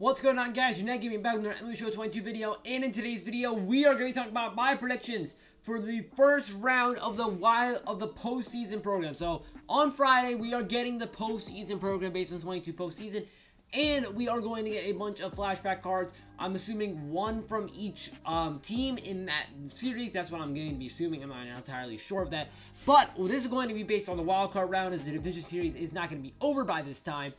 What's going on, guys? You're not giving back with another MLB The Show 22 video, and in today's video, we are going to talk about my predictions for the first round of the postseason program. So on Friday, we are getting the postseason program based on 22 postseason, and we are going to get a bunch of flashback cards. I'm assuming one from each team in that series. That's what I'm going to be assuming. I'm not entirely sure of that, but this is going to be based on the wild card round, as the division series is not going to be over by this time.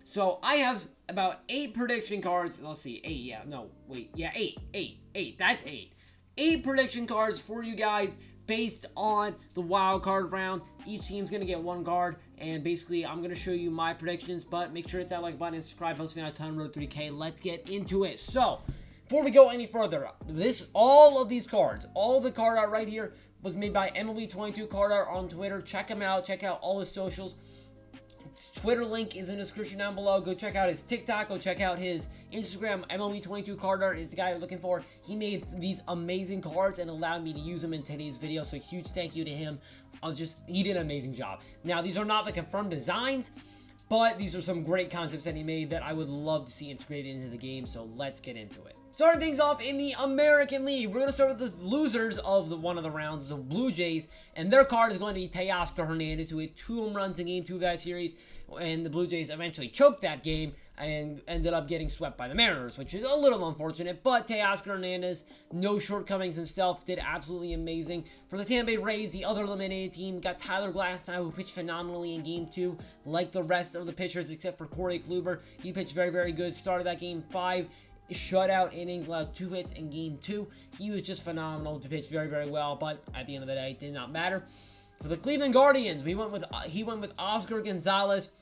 So I have about 8 prediction cards. Let's see, 8. Yeah, no, wait. Yeah, 8. That's 8. 8 prediction cards for you guys based on the wild card round. Each team's gonna get 1 card, and basically I'm gonna show you my predictions. But make sure to hit that like button and subscribe. Helps me out a ton. Road 3K. Let's get into it. So before we go any further, all of these cards, all the card art right here was made by MLB22 Card Art on Twitter. Check him out. Check out all his socials. Twitter link is in the description down below. Go check out his TikTok. Go check out his Instagram. MLB22 Card Art is the guy you're looking for. He made these amazing cards and allowed me to use them in today's video. So huge thank you to him. He did an amazing job. Now, these are not the confirmed designs, but these are some great concepts that he made that I would love to see integrated into the game. So let's get into it. Starting things off in the American League, we're going to start with the losers of one of the rounds, the Blue Jays, and their card is going to be Teoscar Hernandez, who hit 2 home runs in Game 2 of that series, and the Blue Jays eventually choked that game and ended up getting swept by the Mariners, which is a little unfortunate, but Teoscar Hernandez, no shortcomings himself, did absolutely amazing. For the Tampa Bay Rays, the other eliminated team, got Tyler Glasnow, who pitched phenomenally in Game 2, like the rest of the pitchers except for Corey Kluber. He pitched very, very good, started that Game 5, shutout innings, allowed 2 hits in Game 2. He was just phenomenal to pitch very, very well, but at the end of the day, it did not matter. For the Cleveland Guardians, he went with Oscar Gonzalez.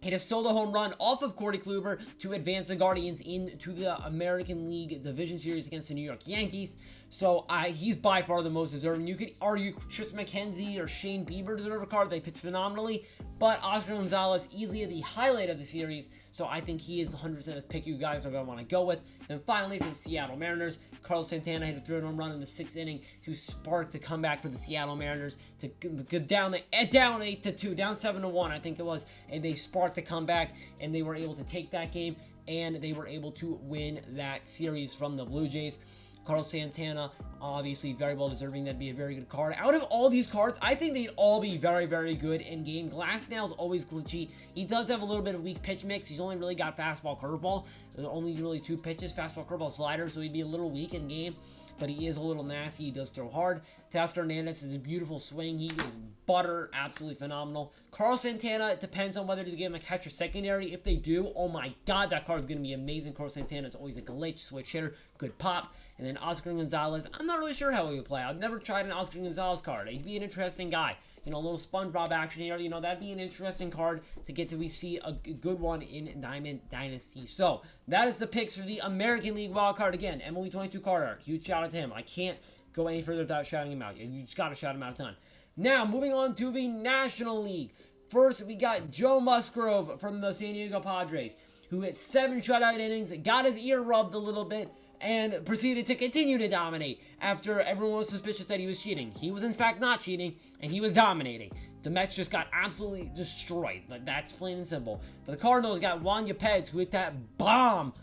Hit a solo home run off of Corey Kluber to advance the Guardians into the American League Division Series against the New York Yankees. So he's by far the most deserving. You could argue Tris McKenzie or Shane Bieber deserve a card. They pitched phenomenally, but Oscar Gonzalez easily the highlight of the series. So I think he is 100% a pick you guys are going to want to go with. And finally, for the Seattle Mariners, Carlos Santana hit a 3rd home run in the 6th inning to spark the comeback for the Seattle Mariners to go down 8-2, down 7-1, I think it was, and they sparked the comeback, and they were able to take that game, and they were able to win that series from the Blue Jays. Carlos Santana, obviously very well deserving. That'd be a very good card. Out of all these cards, I think they'd all be very, very good in game. Glasnow's always glitchy. He does have a little bit of weak pitch mix. He's only really got fastball, curveball. There's only really 2 pitches, fastball, curveball, slider, so he'd be a little weak in game. But he is a little nasty. He does throw hard. Teoscar Hernandez is a beautiful swing. He is butter, absolutely phenomenal. Carlos Santana, it depends on whether to give him a catcher secondary. If they do, oh my god, that card is going to be amazing. Carlos Santana is always a glitch, switch hitter, good pop. And then Oscar Gonzalez, I'm not really sure how he would play. I've never tried an Oscar Gonzalez card. He'd be an interesting guy. You know, a little SpongeBob action here. You know, that'd be an interesting card to get to see a good one in Diamond Dynasty. So, that is the picks for the American League Wild Card. Again, MLB22 Card Art. Huge shout out to him. I can't go any further without shouting him out. You just got to shout him out a ton. Now, moving on to the National League. First, we got Joe Musgrove from the San Diego Padres, who hit 7 shutout innings, got his ear rubbed a little bit, and proceeded to continue to dominate after everyone was suspicious that he was cheating. He was in fact not cheating, and he was dominating. The Mets just got absolutely destroyed. That's plain and simple. For the Cardinals, got Juan Yepez, who hit that bomb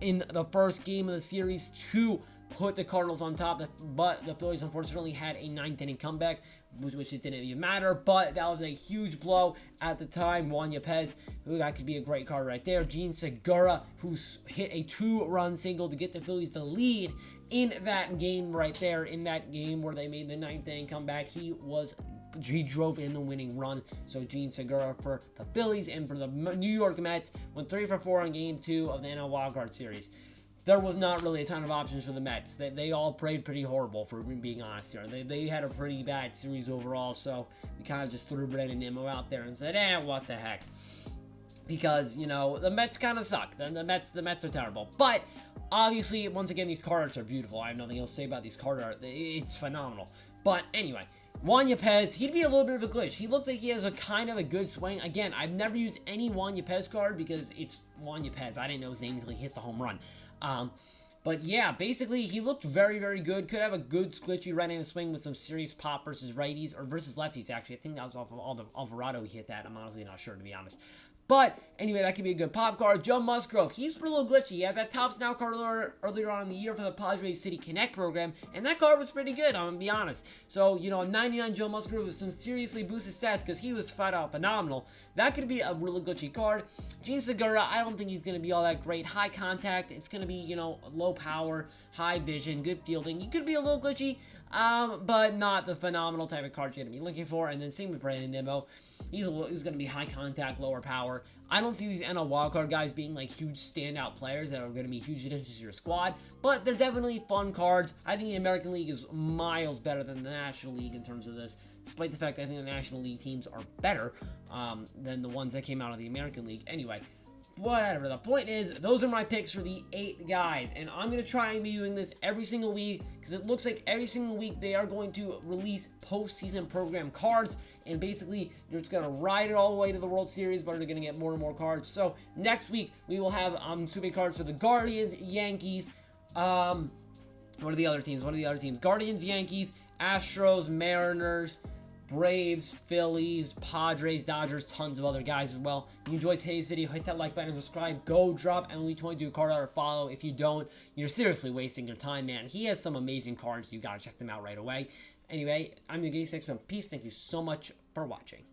in the first game of the series to put the Cardinals on top, but the Phillies unfortunately had a 9th inning comeback, which it didn't even matter, but that was a huge blow at the time. Juan Yepez, who that could be a great card right there. Gene Segura, who hit a 2-run single to get the Phillies the lead in that game right there, in that game where they made the 9th inning comeback. He drove in the winning run. So Gene Segura for the Phillies, and for the New York Mets went 3 for 4 in Game 2 of the NL Wildcard Series. There was not really a ton of options for the Mets. They all played pretty horrible, for being honest here. They had a pretty bad series overall, so we kind of just threw Brandon Nimmo out there and said, what the heck. Because, you know, the Mets kind of suck. The Mets are terrible. But, obviously, once again, these card arts are beautiful. I have nothing else to say about these card art. It's phenomenal. But, anyway, Juan Yepez, he'd be a little bit of a glitch. He looks like he has a kind of a good swing. Again, I've never used any Juan Yepez card because it's Juan Yepez. I didn't know his name until he hit the home run. But yeah, basically, he looked very, very good. Could have a good glitchy right-handed swing with some serious pop versus righties, or versus lefties, actually. I think that was off of Alvarado he hit that. I'm honestly not sure, to be honest. But anyway, that could be a good pop card. Joe Musgrove, he's a little glitchy. He had that top snout card earlier on in the year for the Padres City Connect program, and that card was pretty good, I'm going to be honest. So, you know, 99 Joe Musgrove with some seriously boosted stats because he was flat out phenomenal. That could be a really glitchy card. Gene Segura, I don't think he's going to be all that great. High contact, it's going to be, you know, low power, high vision, good fielding. He could be a little glitchy, but not the phenomenal type of card you're going to be looking for. And then same with Brandon Nimmo. He's going to be high contact, lower power. I don't see these NL wildcard guys being like huge standout players that are going to be huge additions to your squad, but they're definitely fun cards. I think the American League is miles better than the National League in terms of this, despite the fact that I think the National League teams are better than the ones that came out of the American League. Anyway, whatever. The point is, those are my picks for the 8 guys, and I'm going to try and be doing this every single week because it looks like every single week they are going to release postseason program cards, and basically you're just going to ride it all the way to the World Series, but you're going to get more and more cards. So next week we will have super cards for the Guardians, Yankees, what are the other teams? Guardians, Yankees, Astros, Mariners, Braves, Phillies, Padres, Dodgers, tons of other guys as well. If you enjoyed today's video, hit that like button and subscribe. Go drop MLB22 card out or follow. If you don't, you're seriously wasting your time, man. He has some amazing cards. You gotta check them out right away. Anyway, I'm your Gay 6 from Peace. Thank you so much for watching.